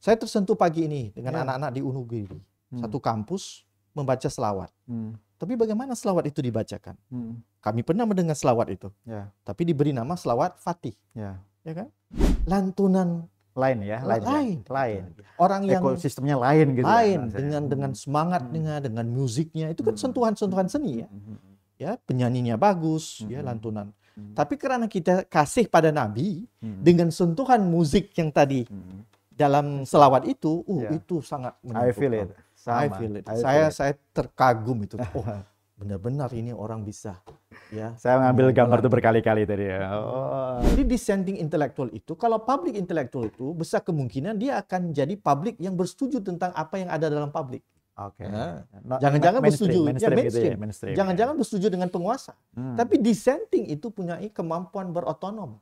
Saya tersentuh pagi ini dengan Ya. anak-anak di Unugiri, satu kampus membaca selawat. Hmm. Tapi bagaimana selawat itu dibacakan? Hmm. Kami pernah mendengar selawat itu, Ya. tapi diberi nama selawat Fatih, Ya. ya kan? Lantunan Lain ya, lain. Orang yang Ekosistemnya lain gitu lain ya. dengan semangatnya, dengan musiknya, itu kan sentuhan-sentuhan seni ya. Ya, penyanyinya bagus, ya lantunan. Tapi karena kita kasih pada Nabi dengan sentuhan musik yang tadi dalam selawat itu, itu sangat I feel it. menyentuhkan. Sama. I feel it. Saya terkagum itu. Oh, benar-benar ini orang bisa. Ya. Saya mengambil gambar itu berkali-kali tadi ya. Jadi dissenting intellectual itu, kalau public intellectual itu besar kemungkinan dia akan jadi public yang bersetuju tentang apa yang ada dalam publik. Oke. Jangan-jangan bersetuju, mainstream. Jangan-jangan bersetuju dengan penguasa. Tapi dissenting itu punya kemampuan berotonom,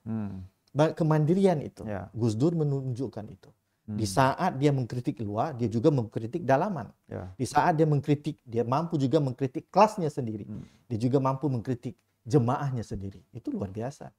kemandirian itu. Gus Dur menunjukkan itu. Di saat dia mengkritik luar, dia juga mengkritik dalaman. Di saat dia mengkritik, dia mampu juga mengkritik kelasnya sendiri. Dia juga mampu mengkritik jemaahnya sendiri. Itu luar biasa.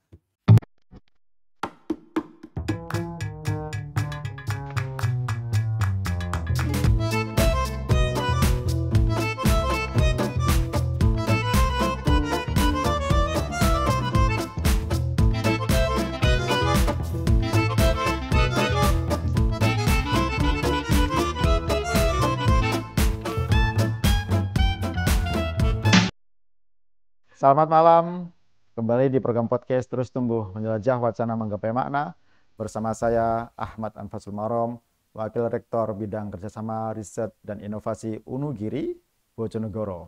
Selamat malam, kembali di program podcast Terus Tumbuh Menjelajah Wacana Menggapai Makna bersama saya Ahmad Anfasul Marom, Wakil Rektor Bidang Kerjasama Riset dan Inovasi Unugiri, Bojonegoro.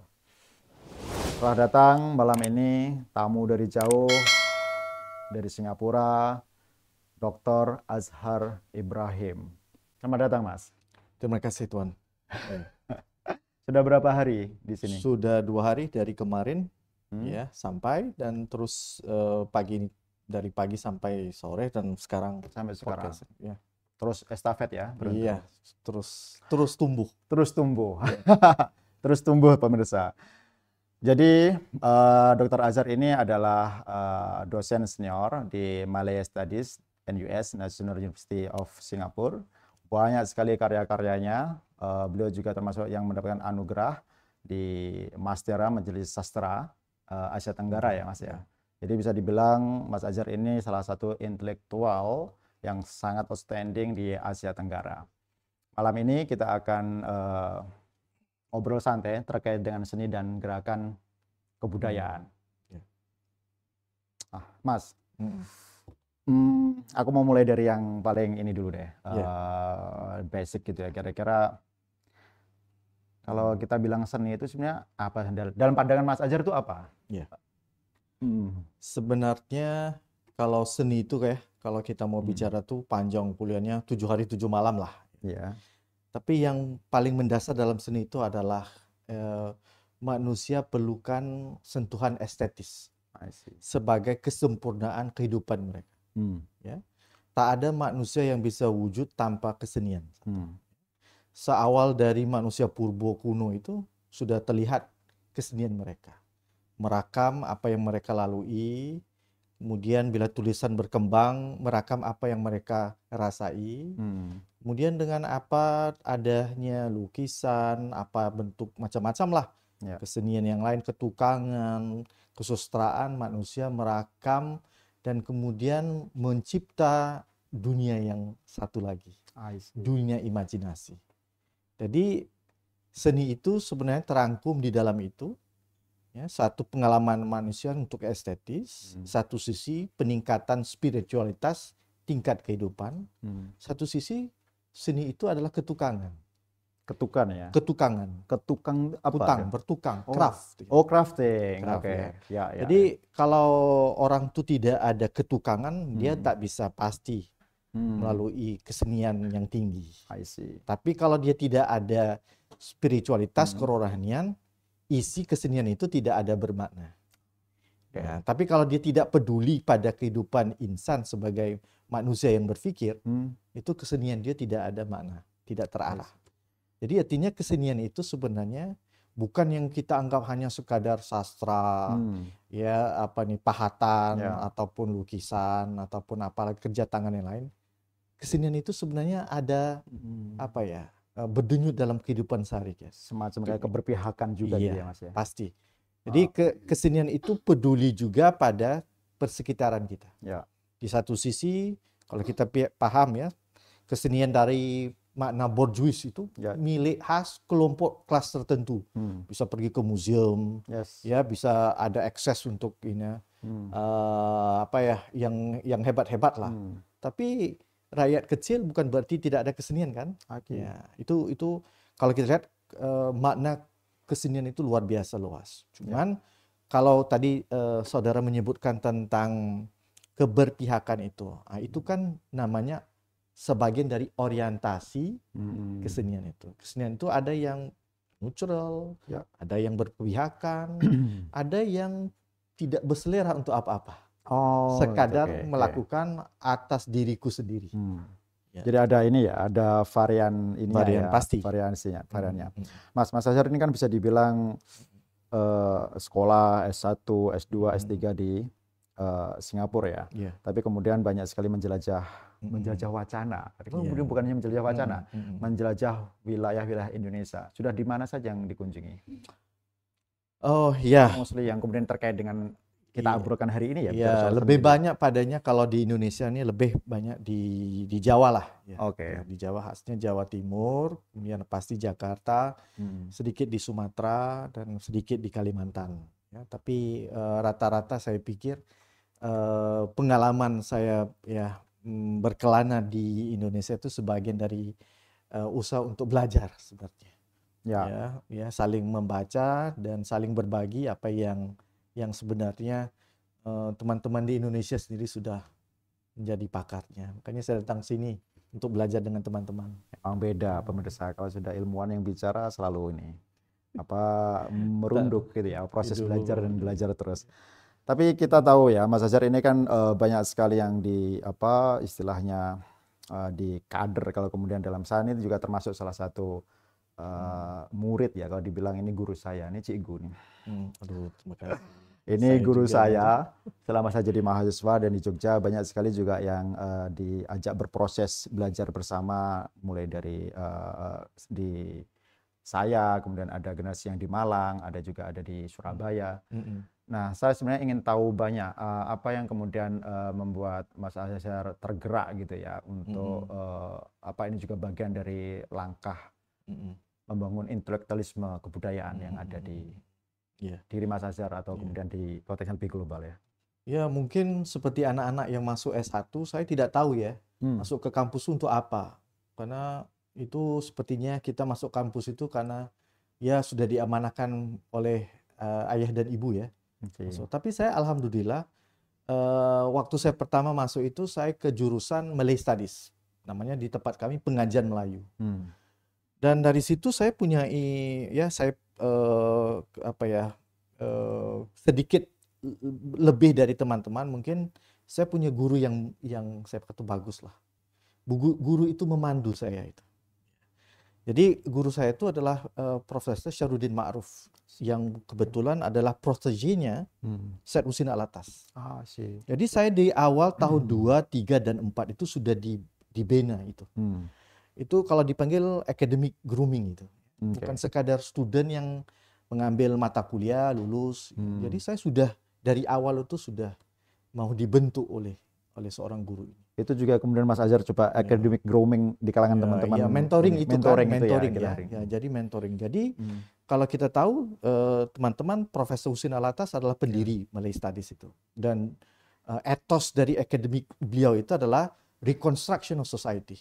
Telah datang malam ini tamu dari jauh, dari Singapura, Dr. Azhar Ibrahim. Selamat datang, Mas. Terima kasih, Tuan. Sudah berapa hari di sini? Sudah 2 hari dari kemarin. Ya, sampai dan terus pagi ini, dari pagi sampai sore dan sekarang sampai sekarang. Podcast, ya. Terus estafet ya? Beruntung. Iya, terus tumbuh. Terus tumbuh. Terus tumbuh pemirsa. Jadi Dr. Azhar ini adalah dosen senior di Malaya Studies NUS, National University of Singapore. Banyak sekali karya-karyanya. Beliau juga termasuk yang mendapatkan anugerah di Mastera Majelis Sastra Asia Tenggara ya Mas ya. Jadi bisa dibilang Mas Azhar ini salah satu intelektual yang sangat outstanding di Asia Tenggara. Malam ini kita akan ngobrol santai terkait dengan seni dan gerakan kebudayaan. Mas, aku mau mulai dari yang paling ini dulu deh, basic gitu ya. Kira-kira kalau kita bilang seni itu sebenarnya apa? Dalam pandangan Mas Azhar itu apa? Ya. Sebenarnya kalau seni itu kalau kita mau bicara tuh panjang kuliahnya 7 hari 7 malam lah. Ya. Tapi yang paling mendasar dalam seni itu adalah manusia perlukan sentuhan estetis sebagai kesempurnaan kehidupan mereka. Ya. Tak ada manusia yang bisa wujud tanpa kesenian. Seawal dari manusia purba kuno itu sudah terlihat kesenian mereka. Merakam apa yang mereka lalui, kemudian bila tulisan berkembang, merakam apa yang mereka rasai. Kemudian dengan apa adanya lukisan, apa bentuk macam-macam lah. Kesenian yang lain, ketukangan, kesusastraan, manusia merakam dan kemudian mencipta dunia yang satu lagi. Dunia imajinasi. Jadi seni itu sebenarnya terangkum di dalam itu, ya, satu pengalaman manusia untuk estetis, satu sisi peningkatan spiritualitas tingkat kehidupan, satu sisi seni itu adalah ketukangan. Ketukan ya? Ketukangan. Ketukang apa? Bertukang, craft. Crafting. Oke. Ya. Jadi kalau orang itu tidak ada ketukangan, dia tak bisa pasti melalui kesenian yang tinggi. Tapi kalau dia tidak ada spiritualitas kerohanian, isi kesenian itu tidak ada bermakna. Ya, tapi kalau dia tidak peduli pada kehidupan insan sebagai manusia yang berpikir, itu kesenian dia tidak ada makna, tidak terarah. Jadi artinya kesenian itu sebenarnya bukan yang kita anggap hanya sekadar sastra, pahatan ataupun lukisan ataupun apalagi kerja tangan yang lain. kesenian itu sebenarnya ada apa ya, berdenyut dalam kehidupan sehari, guys. Semacam kayak keberpihakan juga gitu ya, Iya, Mas ya. pasti. Jadi kesenian itu peduli juga pada persekitaran kita. Ya. Di satu sisi, kalau kita paham ya, kesenian dari makna borjuis itu milik khas kelompok kelas tertentu. Bisa pergi ke museum, ya bisa ada akses untuk ini, apa ya, yang hebat-hebat lah. Tapi rakyat kecil bukan berarti tidak ada kesenian kan? Ya, itu kalau kita lihat makna kesenian itu luar biasa luas. Cuman kalau tadi saudara menyebutkan tentang keberpihakan itu kan namanya sebagian dari orientasi kesenian itu. Kesenian itu ada yang neutral, ada yang berpihakan, ada yang tidak berselera untuk apa-apa. Sekadar melakukan atas diriku sendiri. Jadi ada ini ya, ada varian ini ya, pasti. variannya. Mas Azhar ini kan bisa dibilang sekolah S1, S2, S3 di Singapura ya. Tapi kemudian banyak sekali menjelajah wacana. Kemudian bukannya menjelajah wacana, menjelajah wilayah-wilayah Indonesia. Sudah di mana saja yang dikunjungi? Oh iya. Mostly yang kemudian terkait dengan kita obrolkan hari ini ya. Iya, lebih banyak padanya kalau di Indonesia ini lebih banyak di Jawa lah. Ya. Ya, di Jawa khasnya Jawa Timur, kemudian pasti Jakarta, sedikit di Sumatera dan sedikit di Kalimantan. Ya, tapi rata-rata saya pikir pengalaman saya ya berkelana di Indonesia itu sebagian dari usaha untuk belajar sebenarnya. Ya, saling membaca dan saling berbagi apa yang sebenarnya teman-teman di Indonesia sendiri sudah menjadi pakarnya. Makanya saya datang sini untuk belajar dengan teman-teman. Memang beda pemirsa, kalau sudah ilmuwan yang bicara selalu ini merunduk gitu ya, proses belajar dan belajar terus. Tapi kita tahu ya, Mas Azhar ini kan banyak sekali yang di istilahnya di kader, kalau kemudian dalam sana ini juga termasuk salah satu murid ya, kalau dibilang ini guru saya, ini cikgu nih. Aduh, terima kasih. Ini guru saya selama saya jadi mahasiswa, dan di Jogja banyak sekali juga yang diajak berproses belajar bersama, mulai dari di saya, kemudian ada generasi yang di Malang, ada juga ada di Surabaya. Nah, saya sebenarnya ingin tahu banyak apa yang kemudian membuat Mas Azhar tergerak gitu ya untuk apa ini juga bagian dari langkah membangun intelektualisme kebudayaan yang ada di diri Mas Azhar atau kemudian di konteks yang lebih global ya. Ya, mungkin seperti anak-anak yang masuk S1, saya tidak tahu ya masuk ke kampus untuk apa. Karena itu sepertinya kita masuk kampus itu karena ya sudah diamanahkan oleh ayah dan ibu ya. Tapi saya alhamdulillah waktu saya pertama masuk itu saya ke jurusan Malay Studies, namanya di tempat kami pengajian Melayu. Dan dari situ saya punya ya saya sedikit lebih dari teman-teman, mungkin saya punya guru yang saya kata bagus lah. Guru itu memandu saya itu. Jadi guru saya itu adalah Profesor Syarudin Ma'ruf, yang kebetulan adalah protege-nya Syed Husin Alatas. Jadi saya di awal tahun 2, 3, dan 4 itu sudah dibina itu. Itu kalau dipanggil academic grooming itu. Bukan sekadar student yang mengambil mata kuliah, lulus. Jadi saya sudah dari awal itu sudah mau dibentuk oleh seorang guru ini. Itu juga kemudian Mas Azhar coba academic grooming di kalangan teman-teman. Ya, mentoring itu mentoring kan, itu mentoring ya. Jadi mentoring. Jadi kalau kita tahu teman-teman, Profesor Husin Alatas adalah pendiri Malay Studies itu. Dan ethos dari akademik beliau itu adalah reconstruction of society.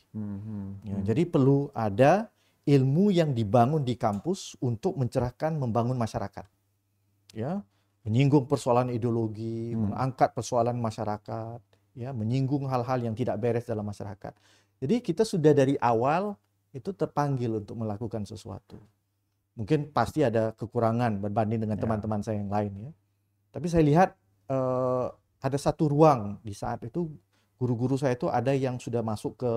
Jadi perlu ada ilmu yang dibangun di kampus untuk mencerahkan, membangun masyarakat. Ya, menyinggung persoalan ideologi, mengangkat persoalan masyarakat, ya, menyinggung hal-hal yang tidak beres dalam masyarakat. Jadi kita sudah dari awal itu terpanggil untuk melakukan sesuatu. Mungkin pasti ada kekurangan berbanding dengan teman-teman saya yang lain ya. Tapi saya lihat ada satu ruang di saat itu, guru-guru saya itu ada yang sudah masuk ke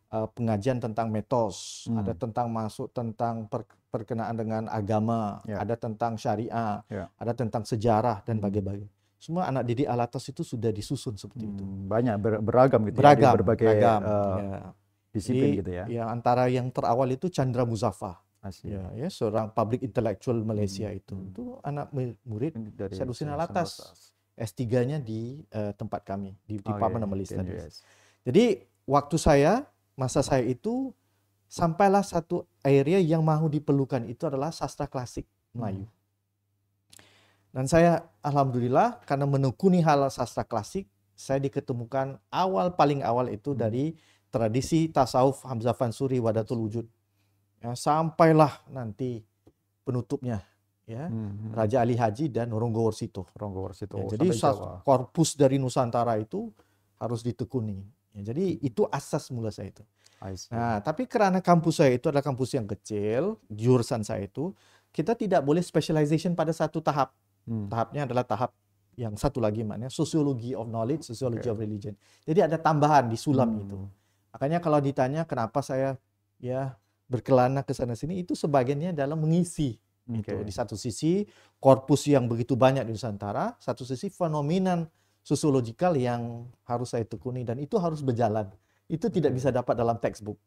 pengajian tentang mitos, ada masuk tentang perkenaan dengan agama, ada tentang syariah, ada tentang sejarah dan sebagainya. semua anak didik Alatas itu sudah disusun seperti itu. Banyak beragam gitu ya, di berbagai disiplin gitu ya. Ya antara yang terawal itu Chandra Muzaffar. Ya, seorang public intellectual Malaysia itu anak murid dari Syed Hussein Alatas. S3-nya di tempat kami di Department of Malay Studies. Jadi waktu masa saya itu sampailah satu area yang mau diperlukan itu adalah sastra klasik Melayu. Dan saya alhamdulillah karena menekuni hal sastra klasik, saya diketemukan paling awal itu dari tradisi tasawuf Hamzah Fansuri Wahdatul Wujud. Ya, sampailah nanti penutupnya ya Raja Ali Haji dan Ronggo Warsito. Ya, jadi korpus dari Nusantara itu harus ditekuni. Ya, jadi itu asas mula saya itu. Nah, tapi karena kampus saya itu adalah kampus yang kecil, jurusan saya itu, kita tidak boleh specialization pada satu tahap. Tahapnya adalah tahap yang satu lagi, maknanya Sociology of Knowledge, Sociology of Religion. Jadi ada tambahan di sulam itu. Makanya kalau ditanya kenapa saya ya berkelana ke sana sini, itu sebagiannya adalah mengisi. Itu di satu sisi korpus yang begitu banyak di Nusantara, satu sisi fenomenon sosiologikal yang harus saya tekuni dan itu harus berjalan. Itu tidak bisa dapat dalam textbook.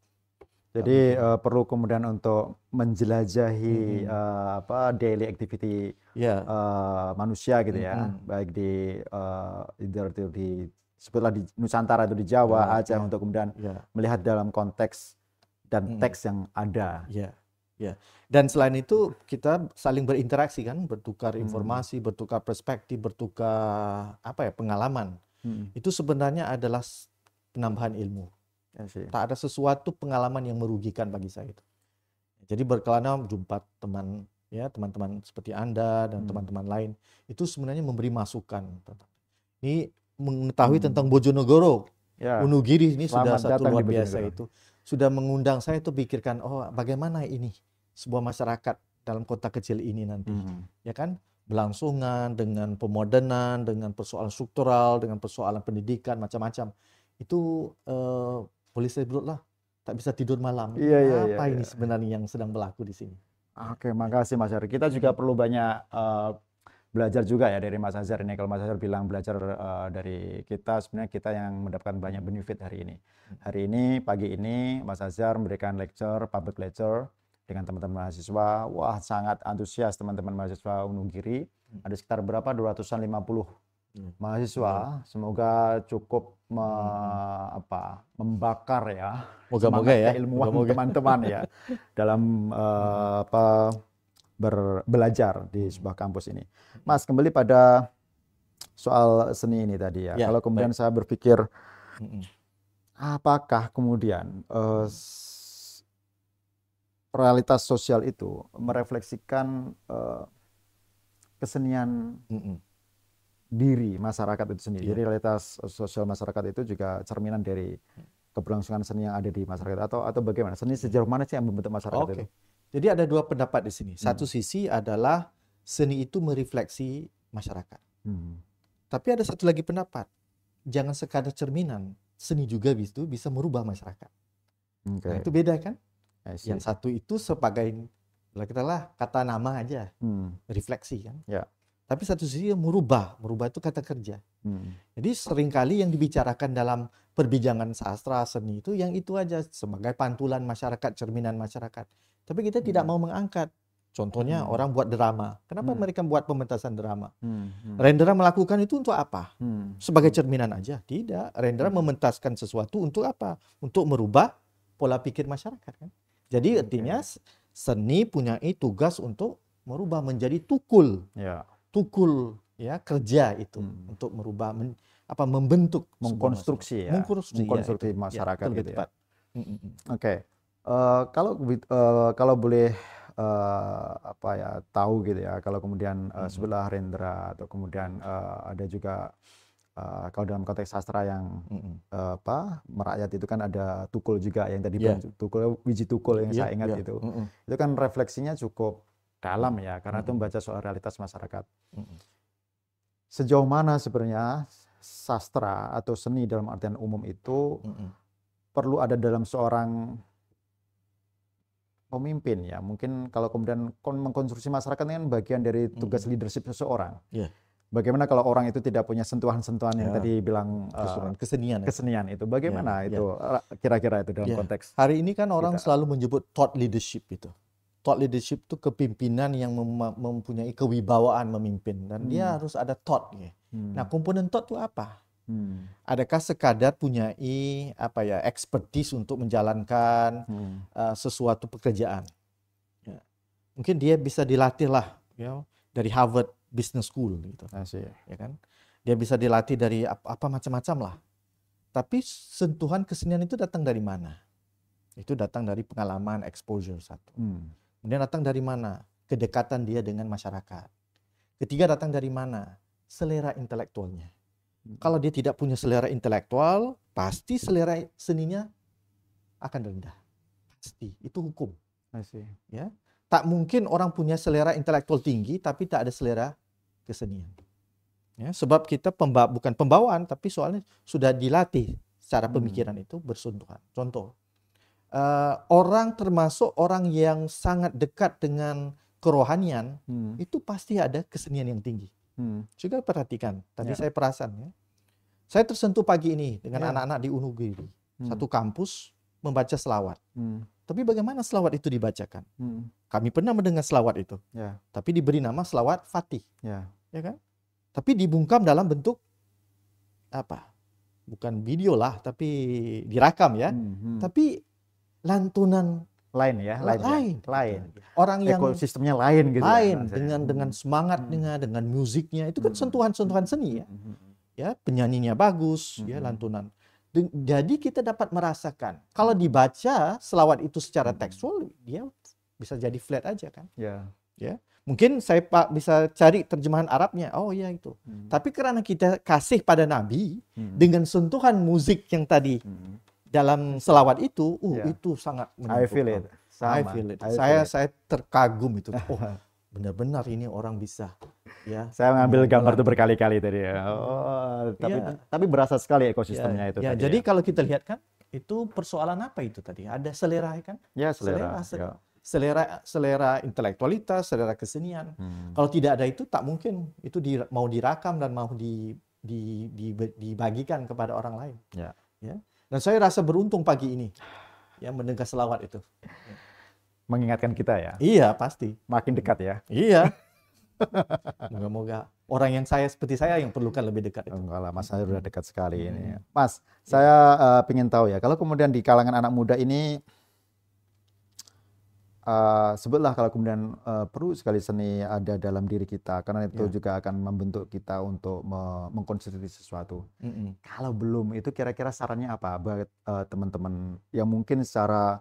Jadi perlu kemudian untuk menjelajahi daily activity manusia gitu ya, baik di sebutlah di Nusantara itu di Jawa, Aceh, untuk kemudian melihat dalam konteks dan teks yang ada. Dan selain itu kita saling berinteraksi kan, bertukar informasi, bertukar perspektif, bertukar pengalaman. Itu sebenarnya adalah penambahan ilmu. Tak ada sesuatu pengalaman yang merugikan bagi saya itu. Jadi berkelana jumpa teman-teman seperti Anda dan teman-teman lain itu sebenarnya memberi masukan. Ini mengetahui tentang Bojonegoro, Wonogiri ini sudah satu luar biasa itu. Sudah mengundang saya itu pikirkan, bagaimana ini sebuah masyarakat dalam kota kecil ini nanti, ya kan? Belangsungan dengan pemodernan, dengan persoalan struktural, dengan persoalan pendidikan macam-macam. Itu boleh saya sebut lah, tak bisa tidur malam. Apa ini sebenarnya yang sedang berlaku di sini? Oke, makasih Mas Azhar. Kita juga perlu banyak belajar juga ya dari Mas Azhar ini. Kalau Mas Azhar bilang belajar dari kita, sebenarnya kita yang mendapatkan banyak benefit hari ini. Hari ini, pagi ini, Mas Azhar memberikan public lecture dengan teman-teman mahasiswa. Wah, sangat antusias teman-teman mahasiswa Wonogiri. Ada sekitar berapa? 250 mahasiswa. Semoga cukup membakar ya semangat keilmuan teman-teman ya dalam belajar di sebuah kampus ini. Mas, kembali pada soal seni ini tadi ya. Kalau kemudian saya berpikir apakah kemudian realitas sosial itu merefleksikan kesenian diri masyarakat itu sendiri. Jadi realitas sosial masyarakat itu juga cerminan dari keberlangsungan seni yang ada di masyarakat atau bagaimana? Seni sejauh mana sih yang membentuk masyarakat itu? Jadi ada dua pendapat di sini. Satu sisi adalah seni itu merefleksi masyarakat. Tapi ada satu lagi pendapat. Jangan sekadar cerminan, seni juga bisa merubah masyarakat. Nah, itu beda kan? Yang satu itu sebagai kata nama aja, refleksi kan. Tapi satu sisi merubah itu kata kerja. Jadi seringkali yang dibicarakan dalam perbincangan sastra seni itu yang itu aja sebagai pantulan masyarakat, cerminan masyarakat. Tapi kita tidak mau mengangkat. Contohnya orang buat drama. Kenapa mereka buat pementasan drama? Rendra melakukan itu untuk apa? Sebagai cerminan aja? Tidak. Rendra mementaskan sesuatu untuk apa? Untuk merubah pola pikir masyarakat kan. Jadi artinya seni punya tugas untuk merubah menjadi tukul. Tukul ya kerja itu untuk merubah membentuk mengkonstruksi masyarakat gitu ya. Kalau boleh tahu gitu ya, kalau kemudian sebelah Rendra atau kemudian ada juga kalau dalam konteks sastra yang merakyat itu kan ada tukul juga yang tadi tukul Wiji Tukul yang saya ingat itu kan refleksinya cukup dalam ya, karena itu membaca soal realitas masyarakat. Sejauh mana sebenarnya sastra atau seni dalam artian umum itu perlu ada dalam seorang pemimpin ya. Mungkin kalau kemudian mengkonstruksi masyarakat ini kan bagian dari tugas leadership seseorang. Bagaimana kalau orang itu tidak punya sentuhan-sentuhan yang tadi bilang kesenian itu, bagaimana itu kira-kira itu dalam konteks hari ini kan orang selalu menyebut thought leadership itu. Thought leadership itu kepimpinan yang mempunyai kewibawaan memimpin dan dia harus ada thought. Nah, komponen thought itu apa? Adakah sekadar punya expertise untuk menjalankan sesuatu pekerjaan? Ya. Mungkin dia bisa dilatih lah dari Harvard Business School gitu. Ya kan? Dia bisa dilatih dari apa macam-macam lah. Tapi sentuhan kesenian itu datang dari mana? Itu datang dari pengalaman, exposure satu. Kemudian datang dari mana? Kedekatan dia dengan masyarakat. Ketiga datang dari mana? Selera intelektualnya. Kalau dia tidak punya selera intelektual, pasti selera seninya akan rendah. Pasti, itu hukum. Ya, tak mungkin orang punya selera intelektual tinggi tapi tak ada selera kesenian. Ya, sebab kita bukan pembawaan, tapi soalnya sudah dilatih secara pemikiran itu bersentuhan. Contoh, orang termasuk orang yang sangat dekat dengan kerohanian, itu pasti ada kesenian yang tinggi. Juga perhatikan, tadi saya perasan ya. Saya tersentuh pagi ini dengan anak-anak di Unugiri, satu kampus membaca selawat. Tapi bagaimana selawat itu dibacakan? Kami pernah mendengar selawat itu, tapi diberi nama selawat Fatih, ya kan? Tapi dibungkam dalam bentuk apa? Bukan video lah, tapi direkam ya. Tapi lantunan lain. Orang yang ekosistemnya lain gitu. Dengan semangatnya, dengan musiknya, itu kan sentuhan-sentuhan seni ya. Ya, penyanyinya bagus, ya lantunan. Jadi kita dapat merasakan kalau dibaca selawat itu secara tekstual, dia bisa jadi flat aja kan. Ya. Mungkin saya bisa cari terjemahan Arabnya. Oh ya itu. Tapi karena kita kasih pada Nabi dengan sentuhan musik yang tadi dalam selawat itu, itu sangat I feel it. Saya terkagum itu. Oh, benar-benar ini orang bisa. Ya. Saya mengambil gambar itu berkali-kali tadi. Tapi berasa sekali ekosistemnya itu. Jadi kalau kita lihat kan, itu persoalan apa itu tadi? Ada selera kan? Ya, selera. Selera intelektualitas, selera kesenian. Kalau tidak ada itu, tak mungkin itu mau direkam dan mau dibagikan kepada orang lain. Ya. Dan saya rasa beruntung pagi ini ya mendengar selawat itu. Mengingatkan kita ya. Iya, pasti. Makin dekat ya. Iya. Moga-moga orang yang seperti saya yang perlukan lebih dekat itu. Enggak lah, Mas saya sudah dekat sekali ini. Mas, saya ingin tahu ya, kalau kemudian di kalangan anak muda ini sebutlah kalau kemudian perlu sekali seni ada dalam diri kita, karena itu juga akan membentuk kita untuk mengkonsentrasi sesuatu. Kalau belum, itu kira-kira sarannya apa buat teman-teman yang mungkin secara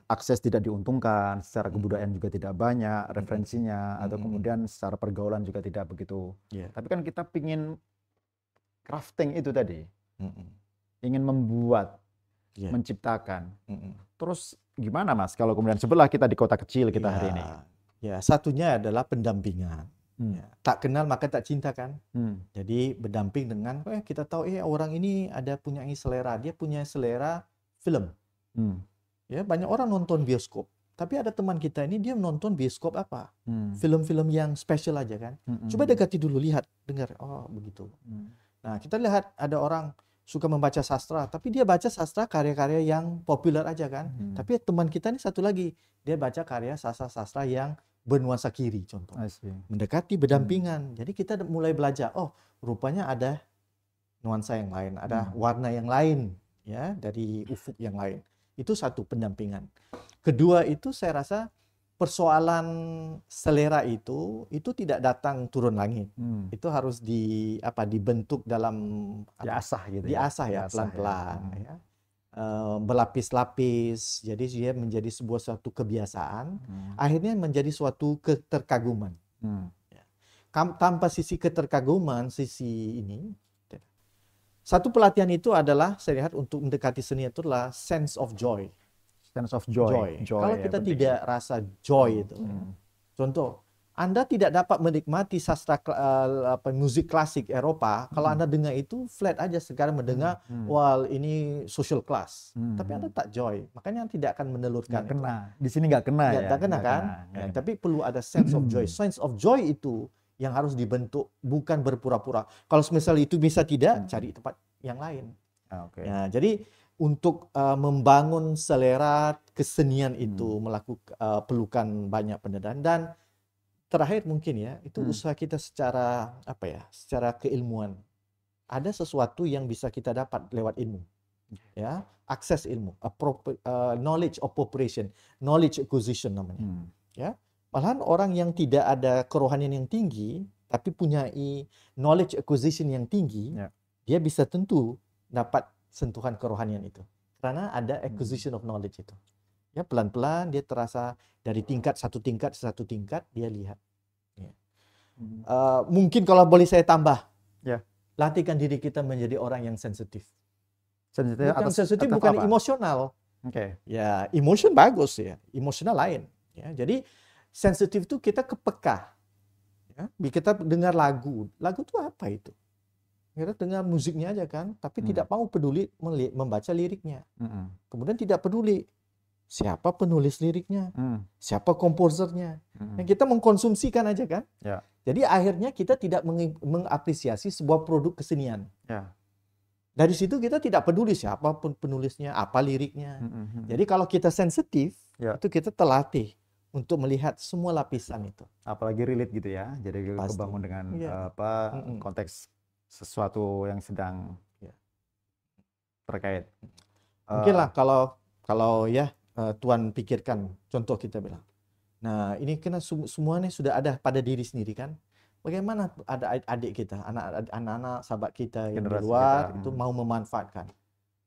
akses tidak diuntungkan, secara kebudayaan juga tidak banyak referensinya, atau kemudian secara pergaulan juga tidak begitu. Tapi kan kita pingin crafting itu tadi, ingin membuat, menciptakan. Terus gimana Mas kalau kemudian sebelah kita di kota kecil kita hari ini? Ya, satunya adalah pendampingan. Tak kenal maka tak cinta kan. Jadi berdamping dengan kita tahu orang ini punya selera, dia punya selera film. Ya, banyak orang nonton bioskop. Tapi ada teman kita ini dia menonton bioskop apa? Film-film yang special aja kan. Coba dekati dulu, lihat, dengar. Oh, begitu. Nah, kita lihat ada orang suka membaca sastra, tapi dia baca sastra karya-karya yang populer aja kan. Tapi teman kita ini satu lagi, dia baca karya sastra-sastra yang bernuansa kiri contoh. Mendekati berdampingan. Jadi kita mulai belajar, oh, rupanya ada nuansa yang lain, ada warna yang lain ya dari ufuk yang lain. Itu satu, pendampingan. Kedua itu saya rasa persoalan selera itu tidak datang turun langit. Itu harus dibentuk dalam diasah gitu. Diasah ya pelan-pelan ya. Berlapis-lapis. Jadi dia menjadi suatu kebiasaan, akhirnya menjadi suatu keterkaguman. Ya. Tanpa sisi keterkaguman, sisi ini satu pelatihan itu adalah saya lihat untuk mendekati seni itu adalah sense of joy. Sense of joy. Kalau kita tidak rasa joy itu, contoh, Anda tidak dapat menikmati sastra musik klasik Eropa. Kalau Anda dengar itu flat aja, sekarang mendengar, wah ini social class. Tapi Anda tak joy, makanya tidak akan menelurkan. Kena. Di sini nggak kena ya. Nggak kena kan? Tapi perlu ada sense of joy. Sense of joy itu yang harus dibentuk, bukan berpura-pura. Kalau misal itu bisa tidak, cari tempat yang lain. Ya, jadi untuk membangun selera kesenian itu melakukan perlukan banyak pendanaan. Dan terakhir mungkin ya, itu usaha kita secara secara keilmuan. Ada sesuatu yang bisa kita dapat lewat ilmu. Ya, akses ilmu, knowledge appropriation, knowledge acquisition namanya. Ya. Malahan orang yang tidak ada kerohanian yang tinggi, tapi punya knowledge acquisition yang tinggi, dia bisa tentu dapat sentuhan kerohanian itu. Karena ada acquisition of knowledge itu. Ya, pelan-pelan dia terasa dari satu tingkat dia lihat. Ya. Mungkin kalau boleh saya tambah, latihkan diri kita menjadi orang yang sensitif. Bukan sensitif, bukan emosional. Ya, emotion bagus ya, emosional lain. Ya, jadi sensitif itu kita kepeka. Ya, kita dengar lagu itu apa itu? Kita dengar musiknya aja kan, tapi tidak mau peduli membaca liriknya. Kemudian tidak peduli siapa penulis liriknya, siapa komposernya. Yang kita mengkonsumsikan aja kan. Jadi akhirnya kita tidak mengapresiasi sebuah produk kesenian. Dari situ kita tidak peduli siapa penulisnya, apa liriknya. Jadi kalau kita sensitif, itu kita terlatih untuk melihat semua lapisan itu. Apalagi relate gitu ya. Jadi kebangun dengan konteks sesuatu yang sedang terkait. Mungkin lah kalau ya Tuhan pikirkan, contoh kita bilang. Nah, ini karena semuanya sudah ada pada diri sendiri kan. Bagaimana ada adik kita, anak-anak sahabat kita yang di luar itu mau memanfaatkan.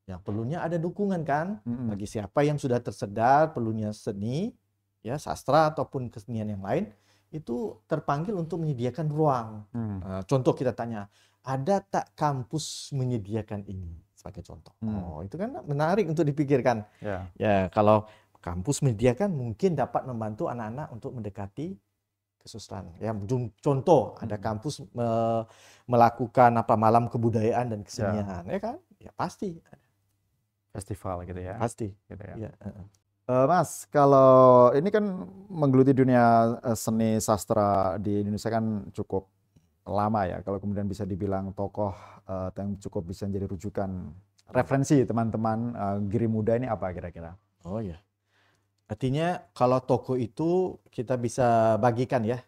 Yang perlunya ada dukungan kan. Bagi siapa yang sudah tersedar perlunya seni, ya sastra ataupun kesenian yang lain, itu terpanggil untuk menyediakan ruang. Contoh kita tanya, ada tak kampus menyediakan ini sebagai contoh? Oh, itu kan menarik untuk dipikirkan. Ya, kalau kampus menyediakan mungkin dapat membantu anak-anak untuk mendekati kesusahan. Ya, contoh ada kampus melakukan malam kebudayaan dan kesenian, ya kan? Ya pasti. Festival gitu ya. Pasti. Gitu ya. Mas, kalau ini kan menggeluti dunia seni sastra di Indonesia kan cukup lama ya. Kalau kemudian bisa dibilang tokoh yang cukup bisa menjadi rujukan referensi teman-teman Giri Muda ini apa kira-kira? Oh ya. Artinya kalau tokoh itu kita bisa bagikan ya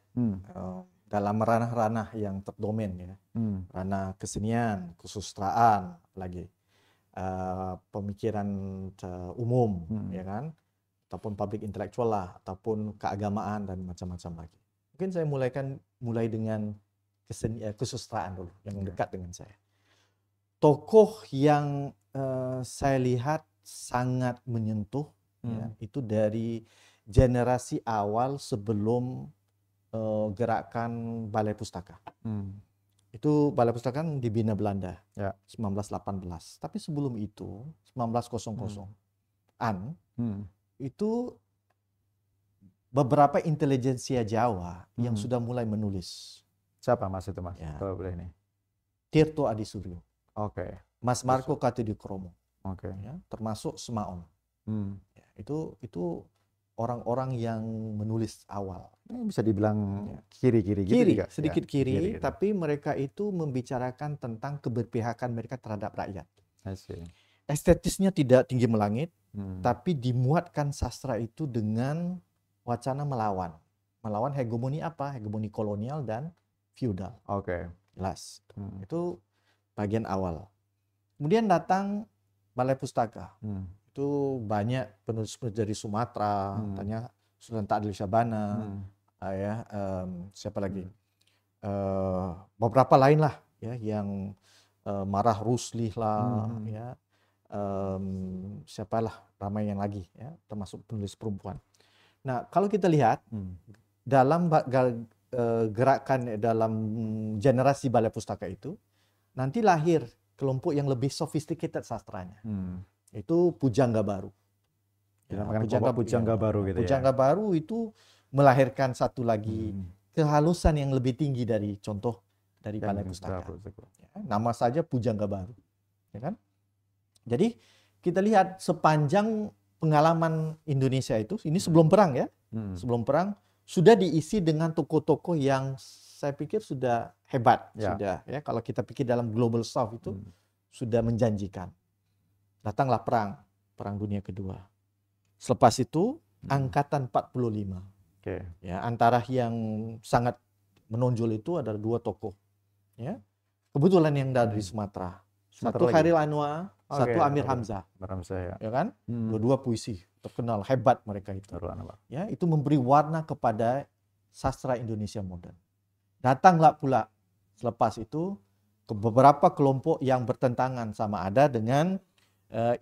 dalam ranah-ranah yang terdomen ya, ranah kesenian, kesusastraan, apalagi pemikiran umum ya kan, ataupun public intellectual lah, ataupun keagamaan dan macam-macam lagi. Mungkin saya mulai dengan kesusastraan dulu yang dekat dengan saya. Tokoh yang saya lihat sangat menyentuh. Ya, itu dari generasi awal sebelum gerakan Balai Pustaka. Itu Balai Pustaka kan dibina Belanda 1918. Tapi sebelum itu 1900-an itu beberapa intelijensia Jawa yang sudah mulai menulis. Siapa Mas itu Mas? Ya. Kalau boleh nih. Tirto Adisuryo. Mas Marco Katidikromo. Ya, termasuk Semaun. Itu orang-orang yang menulis awal. Ini bisa dibilang kiri-kiri gitu juga. Sedikit kiri, tapi mereka itu membicarakan tentang keberpihakan mereka terhadap rakyat. Estetisnya tidak tinggi melangit, tapi dimuatkan sastra itu dengan wacana melawan. Melawan hegemoni apa? Hegemoni kolonial dan feudal. Jelas. Itu bagian awal. Kemudian datang Balai Pustaka. Itu banyak penulis-penulis dari Sumatera, tanya Sultan Ta'adil Syabana, siapa lagi? Beberapa lain lah, ya, yang Marah Rusli lah, ya, siapalah ramai yang lagi, ya, termasuk penulis perempuan. Nah, kalau kita lihat dalam gerakan dalam generasi Balai Pustaka itu, nanti lahir kelompok yang lebih sophisticated sastranya. Itu Pujangga Baru. Pujangga Baru gitu ya. Pujangga Baru itu melahirkan satu lagi kehalusan yang lebih tinggi dari contoh dari Balai Pustaka. Ya, nama saja Pujangga Baru. Ya kan? Jadi kita lihat sepanjang pengalaman Indonesia itu, ini sebelum perang ya, sebelum perang sudah diisi dengan tokoh-tokoh yang saya pikir sudah hebat, Ya. sudah ya. Kalau kita pikir dalam global south itu sudah menjanjikan. Datanglah perang dunia kedua. Selepas itu angkatan 45. Ya, antara yang sangat menonjol itu ada 2 tokoh. Ya. Kebetulan yang dari Sumatera. Satu Khairil Anwar, satu Amir Hamzah. Ya kan? Dua-dua puisi terkenal, hebat mereka itu. Ya, itu memberi warna kepada sastra Indonesia modern. Datanglah pula selepas itu ke beberapa kelompok yang bertentangan sama ada dengan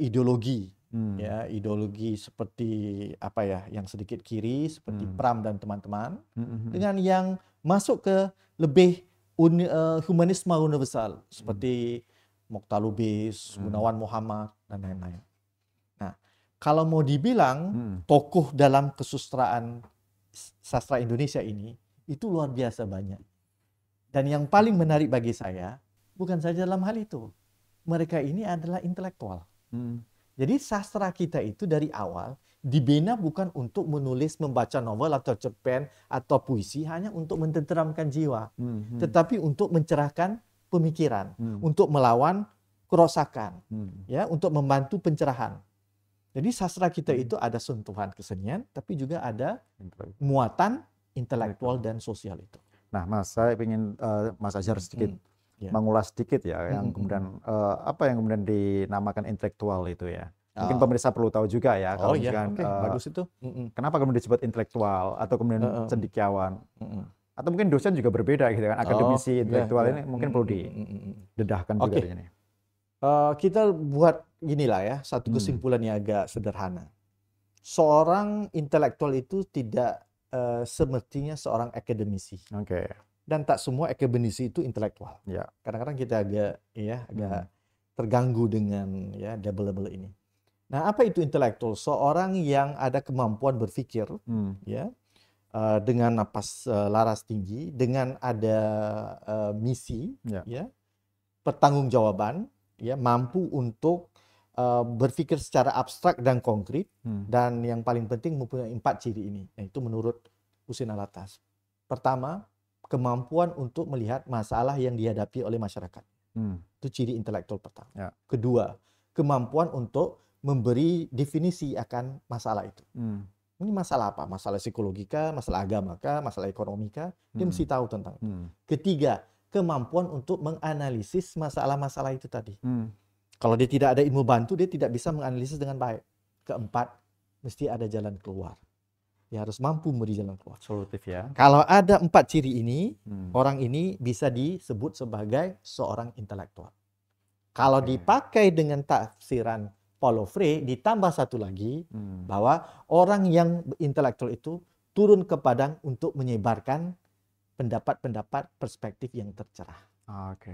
ideologi. Ya, ideologi seperti apa ya, yang sedikit kiri seperti Pram dan teman-teman, dengan yang masuk ke lebih humanisme universal seperti Mokhtar Lubis, Gunawan Muhammad dan lain-lain. Nah, kalau mau dibilang tokoh dalam kesusastraan sastra Indonesia ini itu luar biasa banyak. Dan yang paling menarik bagi saya bukan saja dalam hal itu, mereka ini adalah intelektual. Jadi sastra kita itu dari awal dibina bukan untuk menulis, membaca novel atau cerpen atau puisi hanya untuk mententeramkan jiwa, tetapi untuk mencerahkan pemikiran, untuk melawan kerosakan, ya, untuk membantu pencerahan. Jadi sastra kita itu ada sentuhan kesenian, tapi juga ada muatan intelektual dan sosial itu. Nah, Mas, saya ingin Mas Azhar sedikit mengulas sedikit ya, yang kemudian apa yang kemudian dinamakan intelektual itu ya. Mungkin pemirsa perlu tahu juga ya, kalau misalkan bagus itu. Kenapa kemudian disebut intelektual atau kemudian cendekiawan. Atau mungkin dosen juga berbeda gitu kan, akademisi intelektual ini mungkin perlu didedahkan juga ini. Kita buat ginilah ya, satu kesimpulan yang agak sederhana. Seorang intelektual itu tidak semestinya seorang akademisi. Dan tak semua akademisi itu intelektual. Kadang-kadang kita agak terganggu dengan ya label-label ini. Nah, apa itu intelektual? Seorang yang ada kemampuan berpikir, ya, dengan napas laras tinggi, dengan ada misi, ya, pertanggungjawaban, ya, mampu untuk berpikir secara abstrak dan konkret, dan yang paling penting mempunyai 4 ciri ini. Nah, itu menurut Husin Alatas. Pertama, kemampuan untuk melihat masalah yang dihadapi oleh masyarakat. Itu ciri intelektual pertama. Kedua, kemampuan untuk memberi definisi akan masalah itu. Ini masalah apa? Masalah psikologika, masalah agama kah, masalah ekonomi kah? Dia mesti tahu tentang itu. Ketiga, kemampuan untuk menganalisis masalah-masalah itu tadi. Kalau dia tidak ada ilmu bantu, dia tidak bisa menganalisis dengan baik. Keempat, mesti ada jalan keluar. Dia harus mampu memberi jalan keluar. Solutif ya. Kalau ada 4 ciri ini, orang ini bisa disebut sebagai seorang intelektual. Kalau dipakai dengan tafsiran Paulo Freire, ditambah satu lagi, bahwa orang yang intelektual itu turun ke padang untuk menyebarkan pendapat-pendapat perspektif yang tercerah.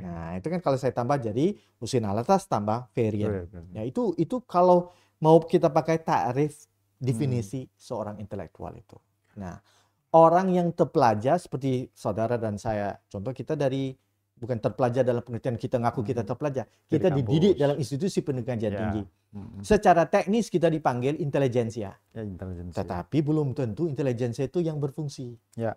Nah, itu kan kalau saya tambah jadi Husin Alatas tambah Ferrian. Ya, itu kalau mau kita pakai takrif definisi seorang intelektual itu. Nah, orang yang terpelajar seperti saudara dan saya, contoh kita bukan terpelajar dalam pengertian kita ngaku kita terpelajar, kita dididik dalam institusi pendidikan tinggi. Secara teknis kita dipanggil intelijensia. Tetapi belum tentu intelijensia itu yang berfungsi.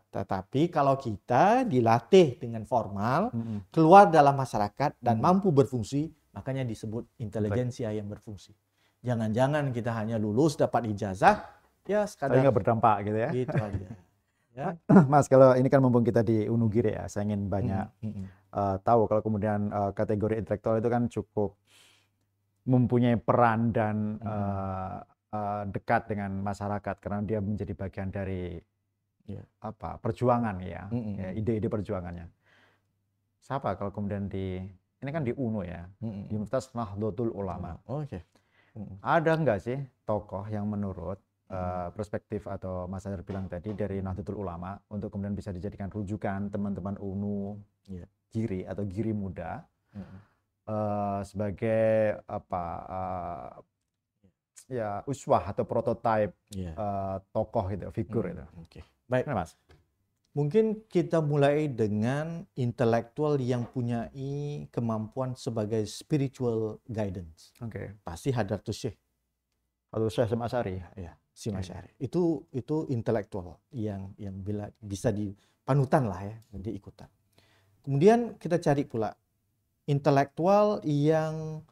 Tetapi kalau kita dilatih dengan formal, keluar dalam masyarakat dan mampu berfungsi, makanya disebut intelijensia yang berfungsi. Jangan-jangan kita hanya lulus dapat ijazah, ya sekadar nggak berdampak gitu ya. Gitu aja. Ya. Mas, kalau ini kan mumpung kita di Unugire ya, saya ingin banyak tahu kalau kemudian kategori intelektual itu kan cukup mempunyai peran dan dekat dengan masyarakat karena dia menjadi bagian dari perjuangan ya, ide-ide perjuangannya. Siapa kalau kemudian ini kan di UNU ya, Universitas Nahdlatul Ulama. Ada nggak sih tokoh yang menurut perspektif atau Mas Azhar bilang tadi dari Nahdlatul Ulama untuk kemudian bisa dijadikan rujukan teman-teman UNU Giri atau Giri Muda sebagai uswah atau prototipe tokoh itu, figur itu. Baik, Mas. Mungkin kita mulai dengan intelektual yang punya kemampuan sebagai spiritual guidance. Pasti Hadratus Syekh. Hadratus Syekh Hasyim Asy'ari. Ya, Hasyim Asy'ari. Itu intelektual yang bisa panutan lah ya, dia ikutan. Kemudian kita cari pula intelektual yang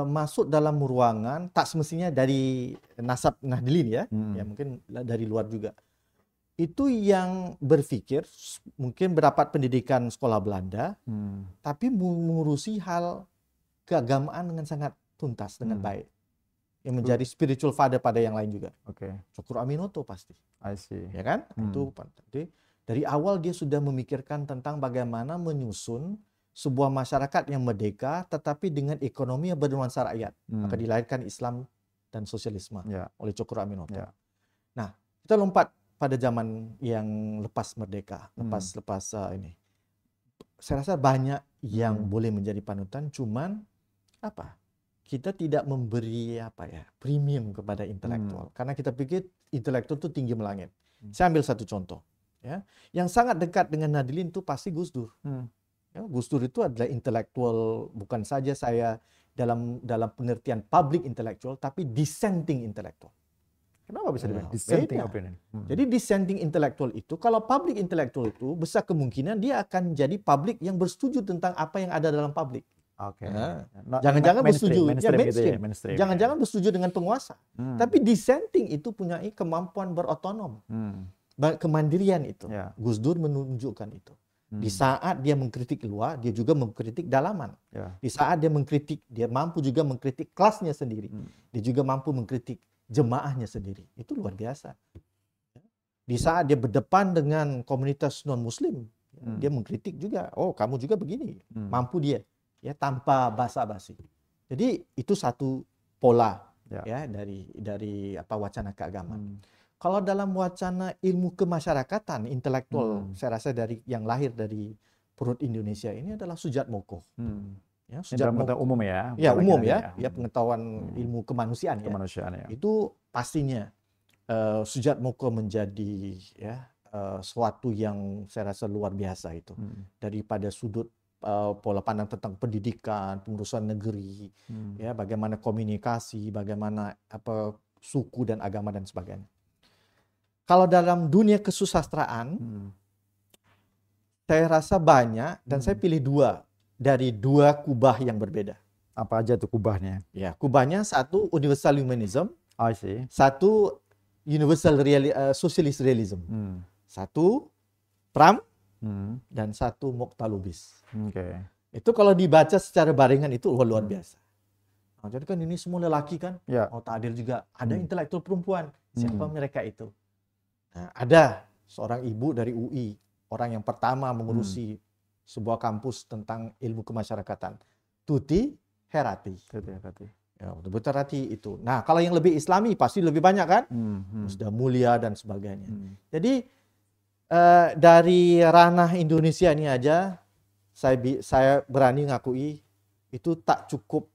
masuk dalam ruangan tak semestinya dari nasab Nahdlin ya, ya mungkin dari luar juga. Itu yang berpikir mungkin berdapat pendidikan sekolah Belanda, tapi mengurusi hal keagamaan dengan sangat tuntas, dengan baik. Yang menjadi spiritual father pada yang lain juga. Cokro Aminoto pasti. I see. Ya kan? Itu dari awal dia sudah memikirkan tentang bagaimana menyusun sebuah masyarakat yang merdeka tetapi dengan ekonomi yang bernuansa rakyat. Maka dilahirkan Islam dan sosialisme oleh Cokro Aminoto. Nah, kita lompat pada zaman yang lepas merdeka, lepas ini. Saya rasa banyak yang boleh menjadi panutan, cuman kita tidak memberi premium kepada intelektual. Karena kita pikir intelektual itu tinggi melangit. Saya ambil satu contoh. Ya, yang sangat dekat dengan Nahdlin itu pasti Gus Dur. Ya, Gus Dur itu adalah intelektual, bukan saja saya dalam pengertian public intellectual, tapi dissenting intellectual. Kenapa bisa dibilang dissenting opinion? Jadi dissenting intellectual itu, kalau public intellectual itu besar kemungkinan dia akan jadi public yang bersetuju tentang apa yang ada dalam publik. Jangan-jangan bersetuju, mainstream. Jangan-jangan bersetuju dengan penguasa. Tapi dissenting itu punya kemampuan berotonom, kemandirian itu. Gus Dur menunjukkan itu. Di saat dia mengkritik luar, dia juga mengkritik dalaman. Di saat dia mengkritik, dia mampu juga mengkritik kelasnya sendiri. Dia juga mampu mengkritik jemaahnya sendiri. Itu luar biasa. Di saat dia berdepan dengan komunitas non-muslim, dia mengkritik juga. Oh, kamu juga begini. Mampu dia. Ya, tanpa basa-basi. Jadi itu satu pola ya dari wacana keagamaan. Kalau dalam wacana ilmu kemasyarakatan, intelektual, saya rasa yang lahir dari perut Indonesia ini adalah Sujatmoko. Ya, Sujatmoko umum ya. Ya, umum ya. Ya, pengetahuan ilmu kemanusiaan ya. Itu pastinya Sujatmoko menjadi suatu yang saya rasa luar biasa itu. Daripada sudut pola pandang tentang pendidikan, pengurusan negeri, ya, bagaimana komunikasi, bagaimana suku dan agama dan sebagainya. Kalau dalam dunia kesusastraan, saya rasa banyak dan saya pilih dari dua kubah yang berbeda. Apa aja tuh kubahnya? Ya, kubahnya satu universal humanism, I see. Satu universal socialist realism, satu Pram, dan satu Moktalubis. Itu kalau dibaca secara barengan itu luar biasa. Nah, jadi kan ini semua lelaki kan? Oh, tak adil juga. Ada intelektual perempuan. Siapa mereka itu? Nah, ada seorang ibu dari UI, orang yang pertama mengurusi sebuah kampus tentang ilmu kemasyarakatan. Tuti Herati. Ya, betul-betul Herati itu. Nah, kalau yang lebih Islami pasti lebih banyak kan? Sudah Mulia dan sebagainya. Jadi dari ranah Indonesia ini aja saya berani ngakui itu tak cukup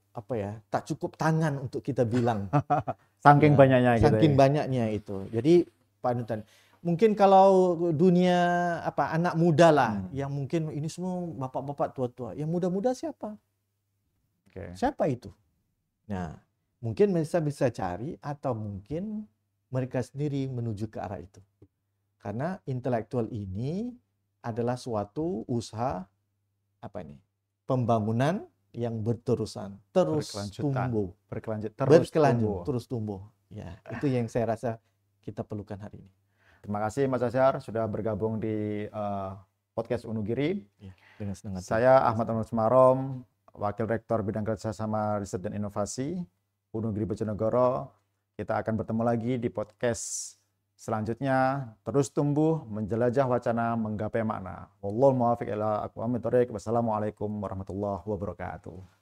tak cukup tangan untuk kita bilang. Saking banyaknya gitu. Saking banyaknya itu. Jadi panutan. Mungkin kalau dunia anak muda lah yang mungkin ini semua bapak-bapak tua-tua. Yang muda-muda siapa? Siapa itu? Nah, mungkin bisa cari atau mungkin mereka sendiri menuju ke arah itu. Karena intelektual ini adalah suatu usaha pembangunan yang berterusan, terus tumbuh, berkelanjut, terus tumbuh. Ya, itu yang saya rasa kita perlukan hari ini. Terima kasih Mas Azhar sudah bergabung di podcast Unugiri. Ya, dengan senang hati. Saya Ahmad Anwar Sumarom, Wakil Rektor Bidang Kerjasama Riset dan Inovasi Unugiri Bojonegoro. Kita akan bertemu lagi di podcast selanjutnya. Terus tumbuh, menjelajah wacana, menggapai makna. Wallahul muwaffiq ila aqwamit thoriq. Wassalamualaikum warahmatullahi wabarakatuh.